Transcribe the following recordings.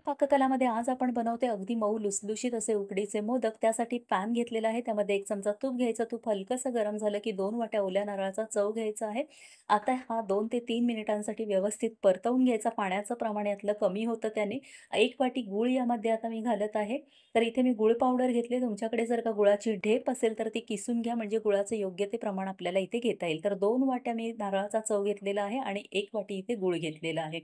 पाककलामध्ये आज आपण बनवते अगदी मऊ लुसलुशीत असे उकडीचे मोदक. त्यासाठी पॅन घेतलेला आहे. त्यामध्ये 1 चमचा तूप घ्यायचं. तूप हलकंसं गरम झालं की 2 वाट्या ओल्या नारळाचा चव घ्यायचा आहे. आता हा 2 ते 3 मिनिटांसाठी व्यवस्थित परतवून घ्यायचा. पाण्याचं प्रमाण यातलं कमी होतं त्याने. 1 वाटी गूळ यामध्ये आता मी घालत आहे. तर इथे मी गूळ पावडर घेतली. तुमच्याकडे जर का गुळाची ढेप असेल तर ती किसून घ्या, म्हणजे गुळाचं योग्य ते प्रमाण आपल्याला इथे घेता येईल. तर 2 वाट्या मी नारळाचा चव घेतलेला आहे आणि 1 वाटी इथे गूळ घेतलेला आहे.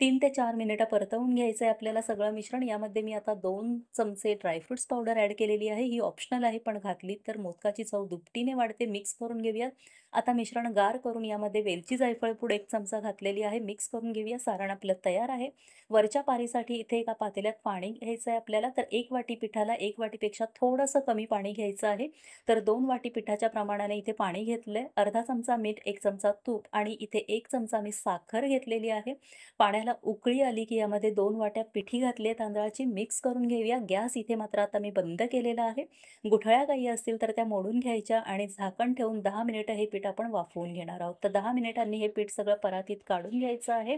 3 ते 4 मिनिटं परतवून घ्यायचं आहे आपल्याला सगळं मिश्रण. यामध्ये मी आता 2 चमचे ड्रायफ्रुट्स पावडर ॲड केलेली आहे. ही ऑप्शनल आहे, पण घातली तर मोदकाची चव दुपटीने वाढते. मिक्स करून घेऊयात. आता मिश्रण गार करून यामध्ये वेलची, जायफळ पूड 1 चमचा घातलेली आहे. मिक्स करून घेऊया. सारण आपलं तयार आहे. वरच्या पारीसाठी इथे एका पातेल्यात पाणी घ्यायचं आहे आपल्याला. तर 1 वाटी पिठाला 1 वाटीपेक्षा थोडंसं कमी पाणी घ्यायचं आहे. तर 2 वाटी पिठाच्या प्रमाणाने इथे पाणी घेतलंय. अर्धा चमचा मीठ, 1 चमचा तूप आणि इथे 1 चमचा मी साखर घेतलेली आहे. पाण्याला उकळी आली की यामध्ये 2 वाट्या पिठी घातली आहे तांदळाची. मिक्स करून घेऊया. गॅस इथे मात्र आता मी बंद केलेला आहे. गुठळ्या काही असतील तर त्या मोडून घ्यायच्या आणि झाकण ठेवून 10 मिनिटं हे पीठ आपण वाफवून घेणार आहोत. तर 10 मिनिटांनी हे पीठ सगळं परातीत काढून घ्यायचं आहे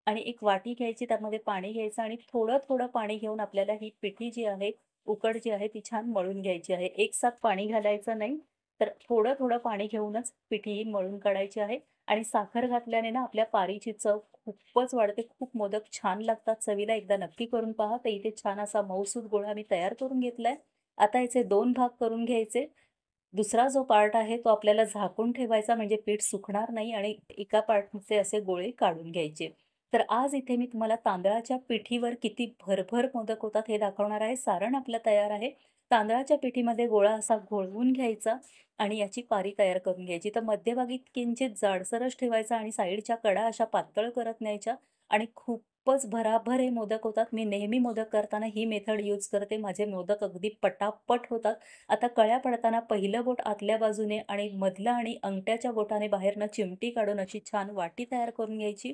आणि एक वाटी घ्यायची, त्यामध्ये पाणी घ्यायचं आणि थोडं-थोडं पाणी घेऊन आपल्याला ही पिठी जी आहे, उकड जी आहे ती छान मळून घ्यायची आहे. एकसाथ पाणी घालायचं नाही, तर थोडं-थोडं पाणी घेऊनच पिठी ही मळून काढायची आहे. आणि साखर घातल्याने ना आपल्या पारीची चव खूपच वाढते. खूप मोदक छान लागतात चवीला. एकदा नक्की करून पहा. तर इथे छान असा मऊसूत गोळा मी तयार करून घेतलाय. आता याचे 2 भाग करून घ्यायचे. दुसरा जो पार्ट आहे तो आपल्याला झाकून ठेवायचा, म्हणजे पीठ सुकणार नाही आणि एका पार्टचे असे गोळे काढून घ्यायचे. तर आज इथे मी तुम्हाला तांदळाच्या पिठीवर किती भरभर मोदक होतात हे दाखवणार आहे. सारण आपलं तयार आहे. तांदळाच्या पिठीमध्ये गोळा असा घोळवून घ्यायचा आणि याची पारी तयार करून घ्यायची. तर मध्यभागी किंचित जाडसरच ठेवायचा आणि साईडच्या कडा अशा पातळ करत न्यायच्या आणि खूपच भराभर हे मोदक होतात. मी नेहमी मोदक करताना ही मेथड यूज करते. माझे मोदक अगदी पटापट होतात. आता कळ्या पडताना पहिलं बोट आतल्या बाजूने आणि मधलं आणि अंगठ्याच्या बोटाने बाहेरनं चिमटी काढून अशी छान वाटी तयार करून घ्यायची.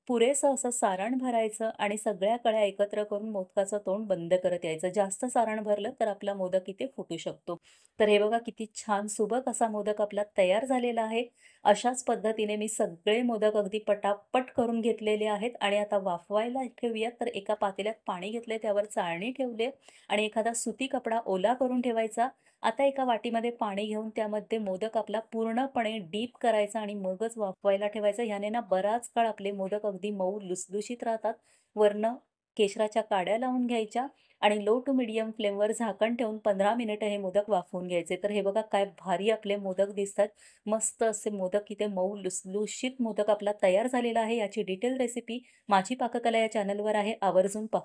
पुरेसं असं सारण भरायचं आणि सगळ्या कळ्या एकत्र करून मोदकाचं तोंड बंद करत यायचं. जास्त सारण भरलं तर आपला मोदक इथे फुटू शकतो. तर हे बघा किती छान सुबक असा मोदक आपला तयार झालेला आहे. अशाच पद्धतीने मी सगळे मोदक अगदी पटापट करून घेतलेले आहेत आणि आता वाफवायला ठेवूयात. तर एका पातेल्यात पाणी घेतले, त्यावर चाळणी ठेवले आणि एखादा सुती कपडा ओला करून ठेवायचा. आता एका वाटीमध्ये पाणी घेऊन त्यामध्ये मोदक आपला पूर्णपणे डीप करायचा आणि मगच वाफवायला ठेवायचा. ह्याने ना बराच काळ आपले मोदक अगदी मऊ लुसलुशीत राहतात. वरनं केशराच्या काड्या लावून घ्यायच्या आणि लो टू मीडियम फ्लेमवर झाकण ठेवून 15 मिनिटं हे मोदक वाफवून घ्यायचे. तर हे बघा काय भारी आपले मोदक दिसतात. मस्त असे मोदक इथे मऊ लुसलुशीत मोदक आपला तयार झालेला आहे. याची डिटेल रेसिपी माझी पाककला या चॅनलवर आहे. आवर्जून पहा.